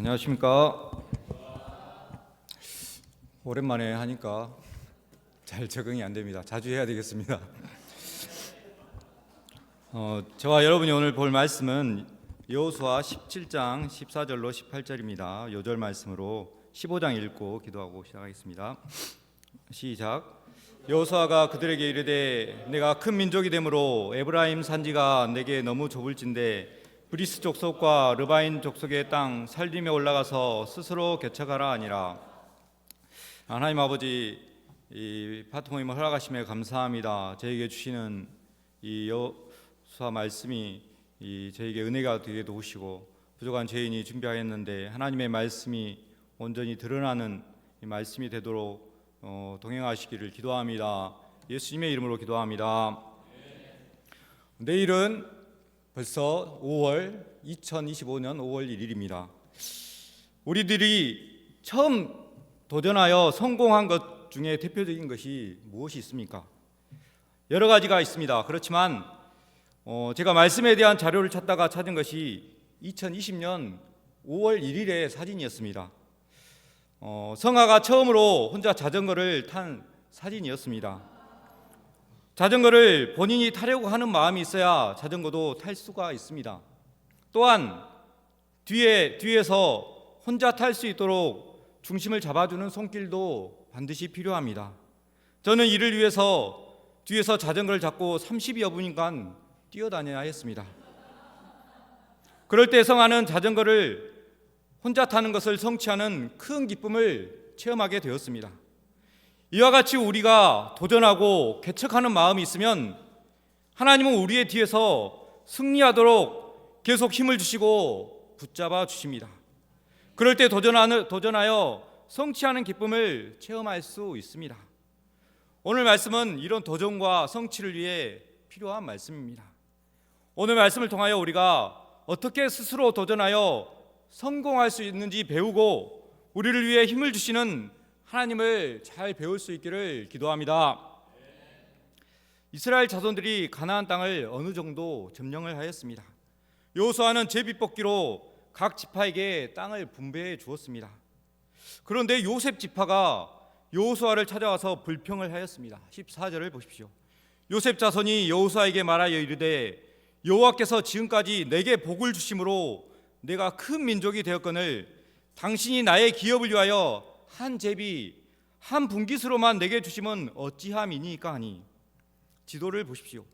안녕하십니까. 오랜만에 하니까 잘 적응이 안 됩니다. 자주 해야 되겠습니다. 저와 여러분이 오늘 볼 말씀은 여호수아 17장 14절로 18절입니다. 요절 말씀으로 15장 읽고 기도하고 시작하겠습니다. 시작. 여호수아가 그들에게 이르되 내가 큰 민족이 되므로 에브라임 산지가 내게 너무 좁을진대 브리스 족속과 르바인 족속의 땅 살림에 올라가서 스스로 개척하라 하니라. 하나님 아버지, 이 파트 모임을 허락하심에 감사합니다. 저에게 주시는 이 여호수아 말씀이 저에게 은혜가 되게 도우시고 부족한 죄인이 준비하였는데 하나님의 말씀이 온전히 드러나는 이 말씀이 되도록 동행하시기를 기도합니다. 예수님의 이름으로 기도합니다. 내일은 벌써 2025년 5월 1일입니다. 우리들이 처음 도전하여 성공한 것 중에 대표적인 것이 무엇이 있습니까? 여러 가지가 있습니다. 그렇지만 제가 말씀에 대한 자료를 찾다가 찾은 것이 2020년 5월 1일의 사진이었습니다. 성아가 처음으로 혼자 자전거를 탄 사진이었습니다. 자전거를 본인이 타려고 하는 마음이 있어야 자전거도 탈 수가 있습니다. 또한 뒤에서 혼자 탈 수 있도록 중심을 잡아주는 손길도 반드시 필요합니다. 저는 이를 위해서 뒤에서 자전거를 잡고 30여 분간 뛰어다녀야 했습니다. 그럴 때 성아는 자전거를 혼자 타는 것을 성취하는 큰 기쁨을 체험하게 되었습니다. 이와 같이 우리가 도전하고 개척하는 마음이 있으면 하나님은 우리의 뒤에서 승리하도록 계속 힘을 주시고 붙잡아 주십니다. 그럴 때 도전하여 성취하는 기쁨을 체험할 수 있습니다. 오늘 말씀은 이런 도전과 성취를 위해 필요한 말씀입니다. 오늘 말씀을 통하여 우리가 어떻게 스스로 도전하여 성공할 수 있는지 배우고 우리를 위해 힘을 주시는 하나님을 잘 배울 수 있기를 기도합니다. 이스라엘 자손들이 가나안 땅을 어느 정도 점령을 하였습니다. 여호수아는 제비뽑기로 각 지파에게 땅을 분배해 주었습니다. 그런데 요셉 지파가 여호수아를 찾아와서 불평을 하였습니다. 14절을 보십시오. 요셉 자손이 여호수아에게 말하여 이르되 여호와께서 지금까지 내게 복을 주심으로 내가 큰 민족이 되었거늘 당신이 나의 기업을 위하여 한 제비 한 분깃으로만 내게 주시면 어찌함이니까 하니. 지도를 보십시오.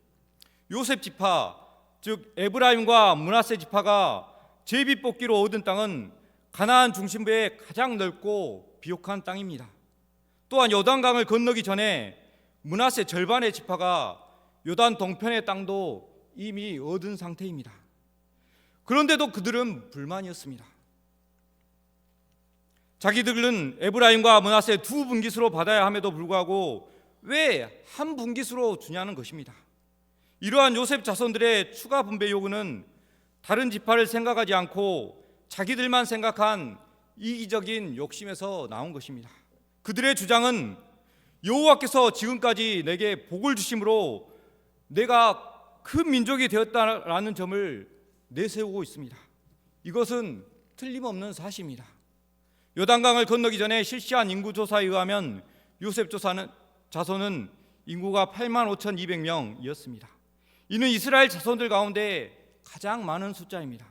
요셉 지파 즉 에브라임과 므낫세 지파가 제비 뽑기로 얻은 땅은 가나안 중심부의 가장 넓고 비옥한 땅입니다. 또한 요단강을 건너기 전에 므낫세 절반의 지파가 요단 동편의 땅도 이미 얻은 상태입니다. 그런데도 그들은 불만이었습니다. 자기들은 에브라임과 므낫세 두 분깃으로 받아야 함에도 불구하고 왜 한 분깃으로 주냐는 것입니다. 이러한 요셉 자손들의 추가 분배 요구는 다른 지파를 생각하지 않고 자기들만 생각한 이기적인 욕심에서 나온 것입니다. 그들의 주장은 여호와께서 지금까지 내게 복을 주심으로 내가 큰 민족이 되었다라는 점을 내세우고 있습니다. 이것은 틀림없는 사실입니다. 요단강을 건너기 전에 실시한 인구조사에 의하면 요셉 자손은 인구가 85,200명이었습니다. 이는 이스라엘 자손들 가운데 가장 많은 숫자입니다.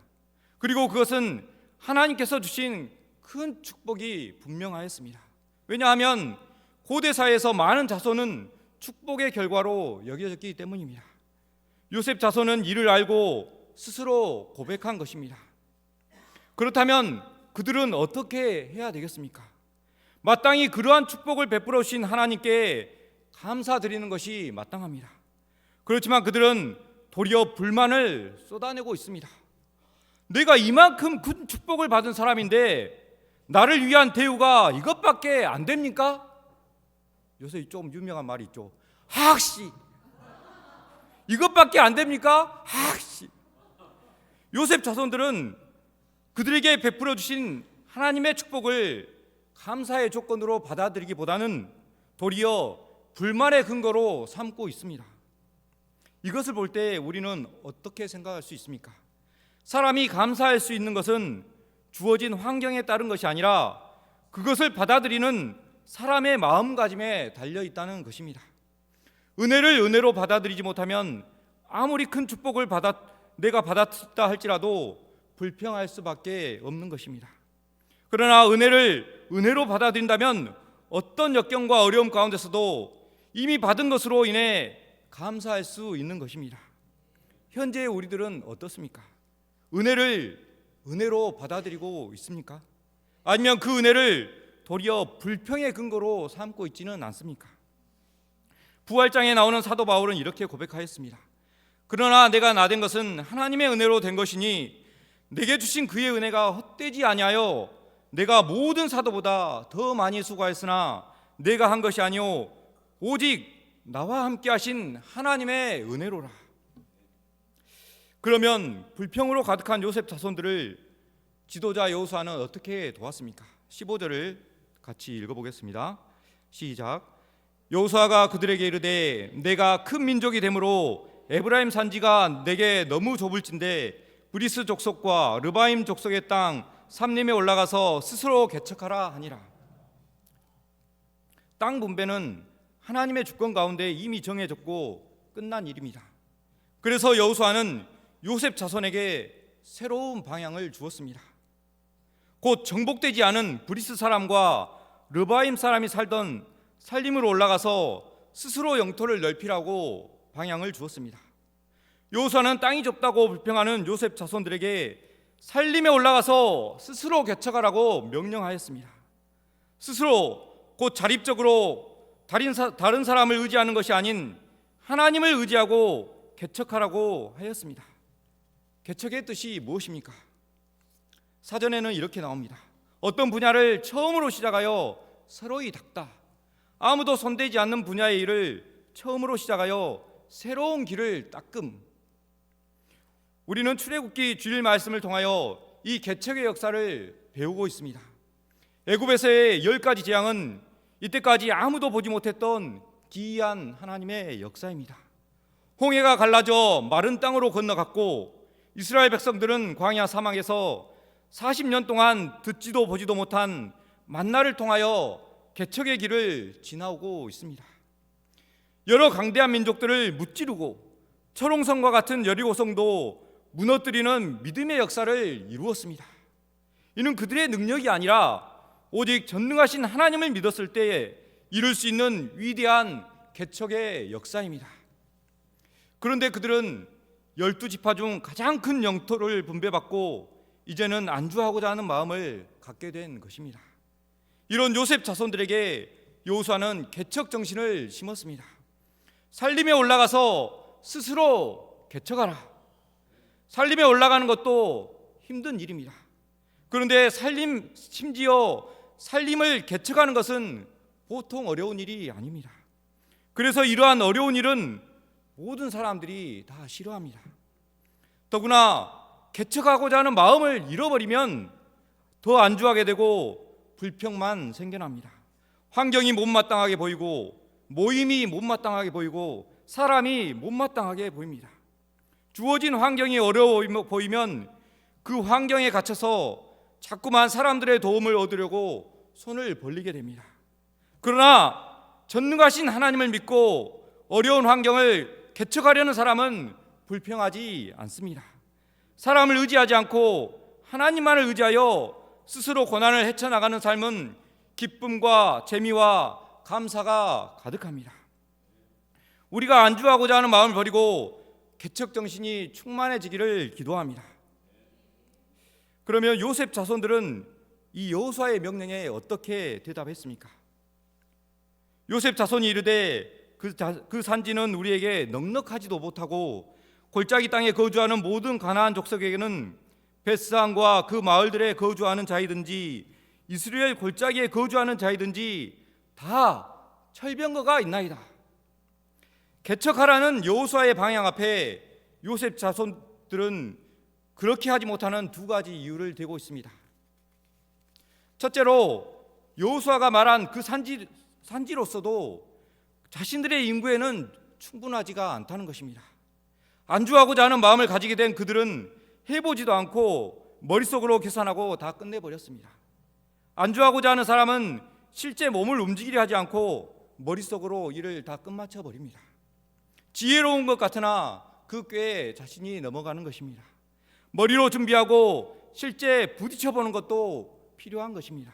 그리고 그것은 하나님께서 주신 큰 축복이 분명하였습니다. 왜냐하면 고대 사회에서 많은 자손은 축복의 결과로 여겨졌기 때문입니다. 요셉 자손은 이를 알고 스스로 고백한 것입니다. 그렇다면 그들은 어떻게 해야 되겠습니까? 마땅히 그러한 축복을 베풀어 주신 하나님께 감사드리는 것이 마땅합니다. 그렇지만 그들은 도리어 불만을 쏟아내고 있습니다. 내가 이만큼 큰 축복을 받은 사람인데 나를 위한 대우가 이것밖에 안 됩니까? 요새 좀 유명한 말이 있죠. 학시. 이것밖에 안 됩니까? 학시. 요셉 자손들은 그들에게 베풀어 주신 하나님의 축복을 감사의 조건으로 받아들이기보다는 도리어 불만의 근거로 삼고 있습니다. 이것을 볼 때 우리는 어떻게 생각할 수 있습니까? 사람이 감사할 수 있는 것은 주어진 환경에 따른 것이 아니라 그것을 받아들이는 사람의 마음가짐에 달려 있다는 것입니다. 은혜를 은혜로 받아들이지 못하면 아무리 큰 축복을 내가 받았다 할지라도 불평할 수밖에 없는 것입니다. 그러나 은혜를 은혜로 받아들인다면 어떤 역경과 어려움 가운데서도 이미 받은 것으로 인해 감사할 수 있는 것입니다. 현재 우리들은 어떻습니까? 은혜를 은혜로 받아들이고 있습니까? 아니면 그 은혜를 도리어 불평의 근거로 삼고 있지는 않습니까? 부활장에 나오는 사도 바울은 이렇게 고백하였습니다. 그러나 내가 나된 것은 하나님의 은혜로 된 것이니 내게 주신 그의 은혜가 헛되지 아니하여 내가 모든 사도보다 더 많이 수고하였으나 내가 한 것이 아니오 오직 나와 함께 하신 하나님의 은혜로라. 그러면 불평으로 가득한 요셉 자손들을 지도자 여호수아는 어떻게 도왔습니까? 15절을 같이 읽어보겠습니다. 시작. 여호수아가 그들에게 이르되 내가 큰 민족이 되므로 에브라임 산지가 내게 너무 좁을진데 브리스 족속과 르바임 족속의 땅 삼림에 올라가서 스스로 개척하라 하니라. 땅 분배는 하나님의 주권 가운데 이미 정해졌고 끝난 일입니다. 그래서 여호수아는 요셉 자손에게 새로운 방향을 주었습니다. 곧 정복되지 않은 브리스 사람과 르바임 사람이 살던 살림으로 올라가서 스스로 영토를 넓히라고 방향을 주었습니다. 여호수아는 땅이 좁다고 불평하는 요셉 자손들에게 살림에 올라가서 스스로 개척하라고 명령하였습니다. 스스로 곧 자립적으로 다른 사람을 의지하는 것이 아닌 하나님을 의지하고 개척하라고 하였습니다. 개척의 뜻이 무엇입니까? 사전에는 이렇게 나옵니다. 어떤 분야를 처음으로 시작하여 서로이 닦다. 아무도 손대지 않는 분야의 일을 처음으로 시작하여 새로운 길을 닦음. 우리는 출애굽기 주일 말씀을 통하여 이 개척의 역사를 배우고 있습니다. 애굽에서의 10가지 재앙은 이때까지 아무도 보지 못했던 기이한 하나님의 역사입니다. 홍해가 갈라져 마른 땅으로 건너갔고 이스라엘 백성들은 광야 사막에서 40년 동안 듣지도 보지도 못한 만나를 통하여 개척의 길을 지나오고 있습니다. 여러 강대한 민족들을 무찌르고 철옹성과 같은 여리고성도 무너뜨리는 믿음의 역사를 이루었습니다. 이는 그들의 능력이 아니라 오직 전능하신 하나님을 믿었을 때에 이룰 수 있는 위대한 개척의 역사입니다. 그런데 그들은 12지파 중 가장 큰 영토를 분배받고 이제는 안주하고자 하는 마음을 갖게 된 것입니다. 이런 요셉 자손들에게 여호수아는 개척 정신을 심었습니다. 살림에 올라가서 스스로 개척하라. 살림에 올라가는 것도 힘든 일입니다. 그런데 심지어 살림을 개척하는 것은 보통 어려운 일이 아닙니다. 그래서 이러한 어려운 일은 모든 사람들이 다 싫어합니다. 더구나 개척하고자 하는 마음을 잃어버리면 더 안주하게 되고 불평만 생겨납니다. 환경이 못마땅하게 보이고 모임이 못마땅하게 보이고 사람이 못마땅하게 보입니다. 주어진 환경이 어려워 보이면 그 환경에 갇혀서 자꾸만 사람들의 도움을 얻으려고 손을 벌리게 됩니다. 그러나 전능하신 하나님을 믿고 어려운 환경을 개척하려는 사람은 불평하지 않습니다. 사람을 의지하지 않고 하나님만을 의지하여 스스로 고난을 헤쳐나가는 삶은 기쁨과 재미와 감사가 가득합니다. 우리가 안주하고자 하는 마음을 버리고 개척 정신이 충만해지기를 기도합니다. 그러면 요셉 자손들은 이 여호수아의 명령에 어떻게 대답했습니까? 요셉 자손이 이르되 그 산지는 우리에게 넉넉하지도 못하고 골짜기 땅에 거주하는 모든 가나안 족속에게는 벳스안과 그 마을들에 거주하는 자이든지 이스라엘 골짜기에 거주하는 자이든지 다 철병거가 있나이다. 개척하라는 여호수아의 방향 앞에 요셉 자손들은 그렇게 하지 못하는 두 가지 이유를 대고 있습니다. 첫째로 여호수아가 말한 그 산지로서도 자신들의 인구에는 충분하지가 않다는 것입니다. 안주하고자 하는 마음을 가지게 된 그들은 해보지도 않고 머릿속으로 계산하고 다 끝내버렸습니다. 안주하고자 하는 사람은 실제 몸을 움직이려 하지 않고 머릿속으로 일을 다 끝마쳐 버립니다. 지혜로운 것 같으나 그 꾀에 자신이 넘어가는 것입니다. 머리로 준비하고 실제 부딪혀보는 것도 필요한 것입니다.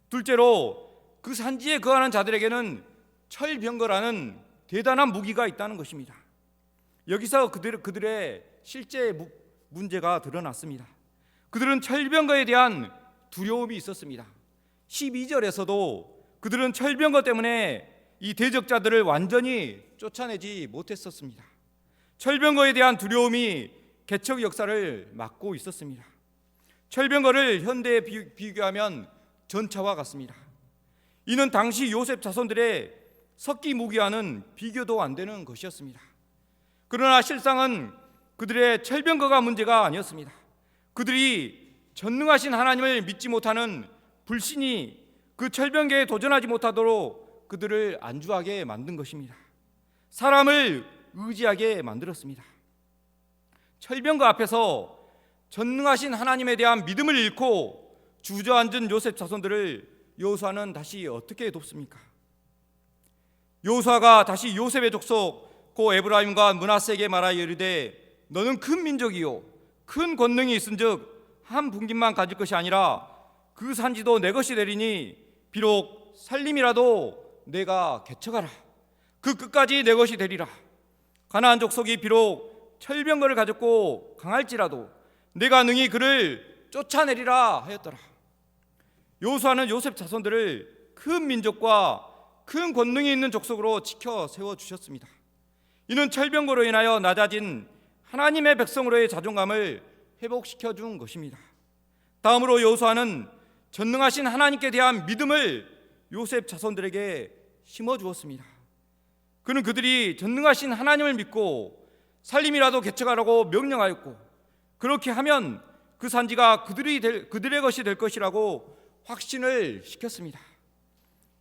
둘째로 그 산지에 거하는 자들에게는 철병거라는 대단한 무기가 있다는 것입니다. 여기서 그들의 실제 문제가 드러났습니다. 그들은 철병거에 대한 두려움이 있었습니다. 12절에서도 그들은 철병거 때문에 이 대적자들을 완전히 쫓아내지 못했었습니다. 철병거에 대한 두려움이 개척 역사를 막고 있었습니다. 철병거를 현대에 비교하면 전차와 같습니다. 이는 당시 요셉 자손들의 석기 무기와는 비교도 안 되는 것이었습니다. 그러나 실상은 그들의 철병거가 문제가 아니었습니다. 그들이 전능하신 하나님을 믿지 못하는 불신이 그 철병거에 도전하지 못하도록 그들을 안주하게 만든 것입니다. 사람을 의지하게 만들었습니다. 철병거 앞에서 전능하신 하나님에 대한 믿음을 잃고 주저앉은 요셉 자손들을 여호수아는 다시 어떻게 돕습니까? 여호수아가 다시 요셉의 족속 고 에브라임과 므낫세에게 말하여 이르되 너는 큰 민족이요 큰 권능이 있은즉 한 분깃만 가질 것이 아니라 그 산지도 내 것이 되리니 비록 살림이라도 내가 개척하라. 그 끝까지 내 것이 되리라. 가나안 족속이 비록 철병거를 가졌고 강할지라도 내가 능히 그를 쫓아내리라 하였더라. 여호수아는 요셉 자손들을 큰 민족과 큰 권능이 있는 족속으로 지켜 세워주셨습니다. 이는 철병거로 인하여 낮아진 하나님의 백성으로의 자존감을 회복시켜 준 것입니다. 다음으로 여호수아는 전능하신 하나님께 대한 믿음을 요셉 자손들에게 심어주었습니다. 그는 그들이 전능하신 하나님을 믿고 살림이라도 개척하라고 명령하였고 그렇게 하면 그 산지가 그들의 것이 될 것이라고 확신을 시켰습니다.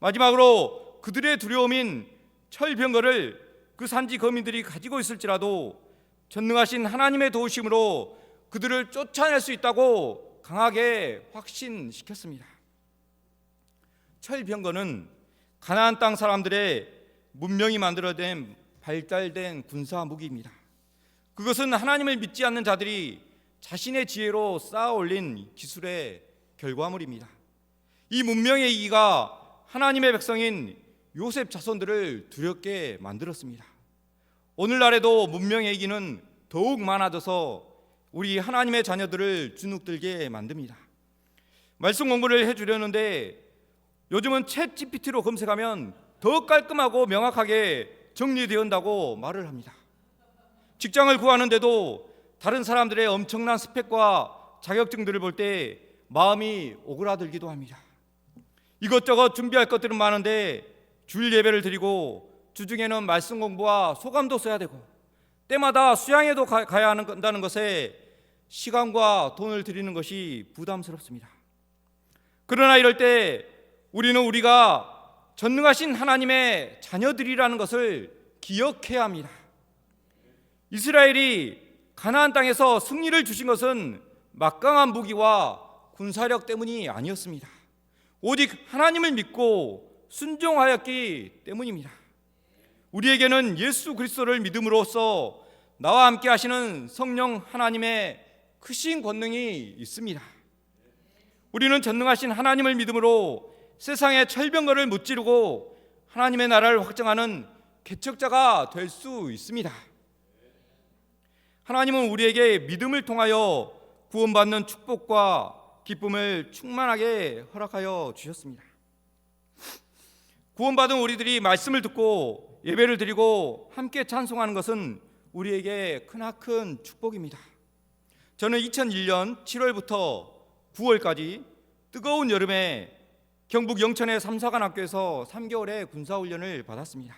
마지막으로 그들의 두려움인 철병거를 그 산지 거민들이 가지고 있을지라도 전능하신 하나님의 도우심으로 그들을 쫓아낼 수 있다고 강하게 확신시켰습니다. 철병거는 가나안 땅 사람들의 문명이 만들어낸 발달된 군사 무기입니다. 그것은 하나님을 믿지 않는 자들이 자신의 지혜로 쌓아 올린 기술의 결과물입니다. 이 문명의 이기가 하나님의 백성인 요셉 자손들을 두렵게 만들었습니다. 오늘날에도 문명의 이기는 더욱 많아져서 우리 하나님의 자녀들을 주눅들게 만듭니다. 말씀 공부를 해주려는데 요즘은 챗 GPT로 검색하면 더 깔끔하고 명확하게 정리되었다고 말을 합니다. 직장을 구하는데도 다른 사람들의 엄청난 스펙과 자격증들을 볼 때 마음이 오그라들기도 합니다. 이것저것 준비할 것들은 많은데 주일 예배를 드리고 주중에는 말씀 공부와 소감도 써야 되고 때마다 수양회도 가야 한다는 것에 시간과 돈을 들이는 것이 부담스럽습니다. 그러나 이럴 때 우리는 우리가 전능하신 하나님의 자녀들이라는 것을 기억해야 합니다. 이스라엘이 가나안 땅에서 승리를 주신 것은 막강한 무기와 군사력 때문이 아니었습니다. 오직 하나님을 믿고 순종하였기 때문입니다. 우리에게는 예수 그리스도를 믿음으로써 나와 함께 하시는 성령 하나님의 크신 권능이 있습니다. 우리는 전능하신 하나님을 믿음으로 세상의 철병거를 무찌르고 하나님의 나라를 확장하는 개척자가 될 수 있습니다. 하나님은 우리에게 믿음을 통하여 구원받는 축복과 기쁨을 충만하게 허락하여 주셨습니다. 구원받은 우리들이 말씀을 듣고 예배를 드리고 함께 찬송하는 것은 우리에게 크나큰 축복입니다. 저는 2001년 7월부터 9월까지 뜨거운 여름에 경북 영천의 삼사관학교에서 3개월의 군사훈련을 받았습니다.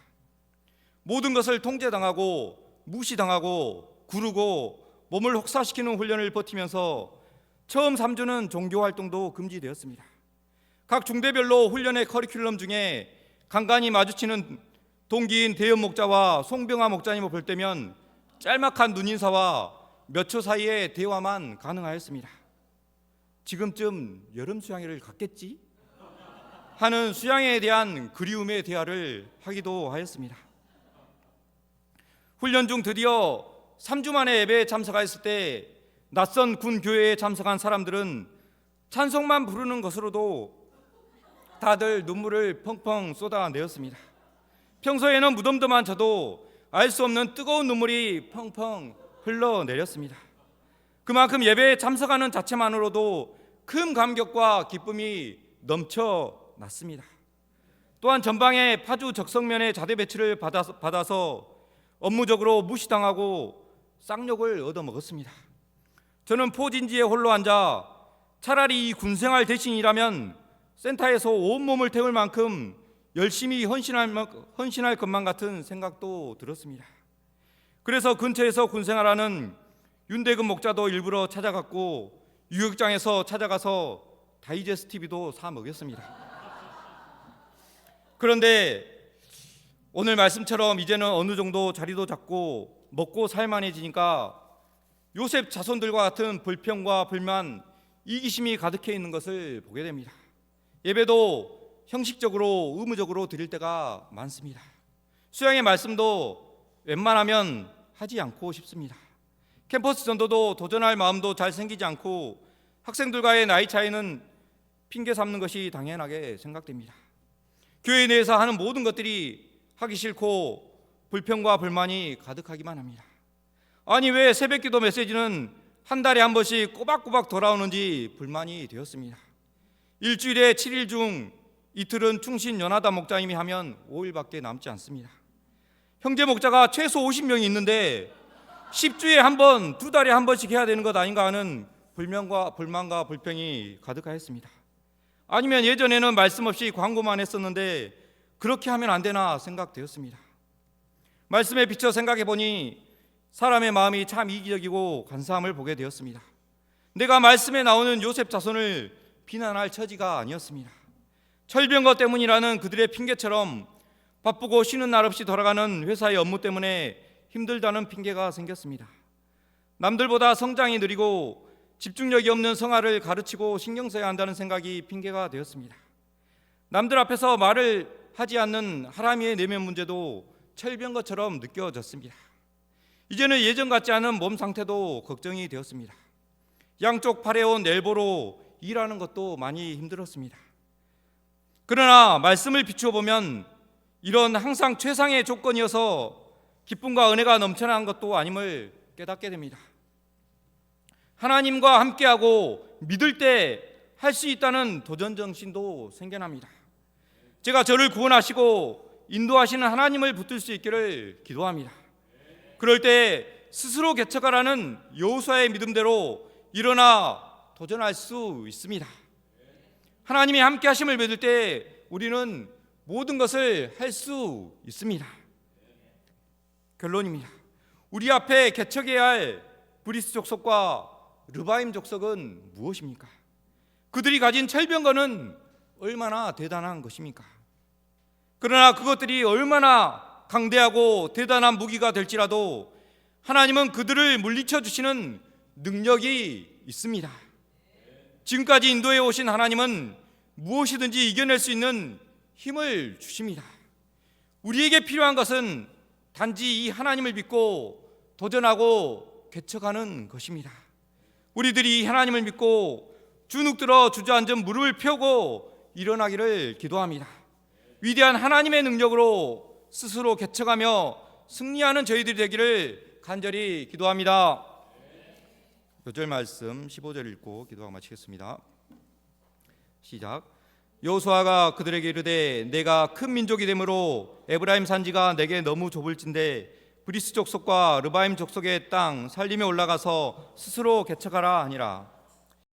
모든 것을 통제당하고 무시당하고 구르고 몸을 혹사시키는 훈련을 버티면서 처음 3주는 종교활동도 금지되었습니다. 각 중대별로 훈련의 커리큘럼 중에 간간히 마주치는 동기인 대연 목자와 송병화 목자님을 볼 때면 짤막한 눈인사와 몇 초 사이의 대화만 가능하였습니다. 지금쯤 여름 수양회를 갔겠지? 하는 수양회에 대한 그리움의 대화를 하기도 하였습니다. 훈련 중 드디어 3주 만에 예배에 참석했을 때 낯선 군 교회에 참석한 사람들은 찬송만 부르는 것으로도 다들 눈물을 펑펑 쏟아내었습니다. 평소에는 무덤덤한 저도 알 수 없는 뜨거운 눈물이 펑펑 흘러내렸습니다. 그만큼 예배에 참석하는 자체만으로도 큰 감격과 기쁨이 넘쳐났습니다. 또한 전방에 파주 적성면에 자대 배치를 받아서 업무적으로 무시당하고 쌍욕을 얻어먹었습니다. 저는 포진지에 홀로 앉아 차라리 이 군생활 대신이라면 센터에서 온몸을 태울 만큼 열심히 헌신할 것만 같은 생각도 들었습니다. 그래서 근처에서 군생활하는 윤대근 목자도 일부러 찾아갔고 유역장에서 찾아가서 다이제스트 TV도 사 먹였습니다. 그런데 오늘 말씀처럼 이제는 어느 정도 자리도 잡고 먹고 살만해지니까 요셉 자손들과 같은 불평과 불만, 이기심이 가득해 있는 것을 보게 됩니다. 예배도 형식적으로 의무적으로 드릴 때가 많습니다. 수양의 말씀도 웬만하면 하지 않고 싶습니다. 캠퍼스 전도도 도전할 마음도 잘 생기지 않고 학생들과의 나이 차이는 핑계 삼는 것이 당연하게 생각됩니다. 교회 내에서 하는 모든 것들이 하기 싫고 불평과 불만이 가득하기만 합니다. 아니 왜 새벽기도 메시지는 한 달에 한 번씩 꼬박꼬박 돌아오는지 불만이 되었습니다. 일주일에 7일 중 이틀은 충신 연하다 목자님이 하면 5일밖에 남지 않습니다. 형제 목자가 최소 50명이 있는데 10주에 한 번, 2달에 한 번씩 해야 되는 것 아닌가 하는 불만과 불평이 가득하였습니다. 아니면 예전에는 말씀 없이 광고만 했었는데 그렇게 하면 안 되나 생각되었습니다. 말씀에 비춰 생각해 보니 사람의 마음이 참 이기적이고 간사함을 보게 되었습니다. 내가 말씀에 나오는 요셉 자손을 비난할 처지가 아니었습니다. 철병거 때문이라는 그들의 핑계처럼 바쁘고 쉬는 날 없이 돌아가는 회사의 업무 때문에 힘들다는 핑계가 생겼습니다. 남들보다 성장이 느리고 집중력이 없는 성화를 가르치고 신경 써야 한다는 생각이 핑계가 되었습니다. 남들 앞에서 말을 하지 않는 하람이의 내면 문제도 철병거처럼 느껴졌습니다. 이제는 예전 같지 않은 몸 상태도 걱정이 되었습니다. 양쪽 팔에 온 엘보로 일하는 것도 많이 힘들었습니다. 그러나 말씀을 비추어 보면 이런 항상 최상의 조건이어서 기쁨과 은혜가 넘쳐나는 것도 아님을 깨닫게 됩니다. 하나님과 함께하고 믿을 때 할 수 있다는 도전정신도 생겨납니다. 제가 저를 구원하시고 인도하시는 하나님을 붙들 수 있기를 기도합니다. 그럴 때 스스로 개척하라는 여호수아의 믿음대로 일어나 도전할 수 있습니다. 하나님이 함께 하심을 믿을 때 우리는 모든 것을 할 수 있습니다. 결론입니다. 우리 앞에 개척해야 할 브리스 족속과 르바임 족속은 무엇입니까? 그들이 가진 철병거는 얼마나 대단한 것입니까? 그러나 그것들이 얼마나 강대하고 대단한 무기가 될지라도 하나님은 그들을 물리쳐 주시는 능력이 있습니다. 지금까지 인도해 오신 하나님은 무엇이든지 이겨낼 수 있는 힘을 주십니다. 우리에게 필요한 것은 단지 이 하나님을 믿고 도전하고 개척하는 것입니다. 우리들이 이 하나님을 믿고 주눅들어 주저앉은 무릎을 펴고 일어나기를 기도합니다. 위대한 하나님의 능력으로 스스로 개척하며 승리하는 저희들이 되기를 간절히 기도합니다. 요절 말씀 15절 읽고 기도하고 마치겠습니다. 시작. 여호수아가 그들에게 이르되 내가 큰 민족이 되므로 에브라임 산지가 내게 너무 좁을진데 브리스 족속과 르바임 족속의 땅 살림에 올라가서 스스로 개척하라 하니라.